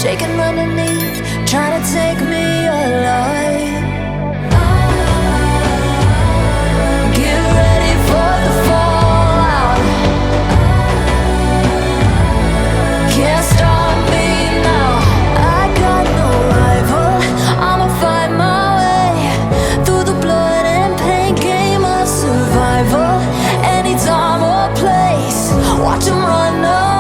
shaking underneath, trying to take me alive. Get ready for the fallout. Can't stop me now. I got no rival. I'ma fight my way through the blood and pain, game of survival. Any time or place, watch 'em run away.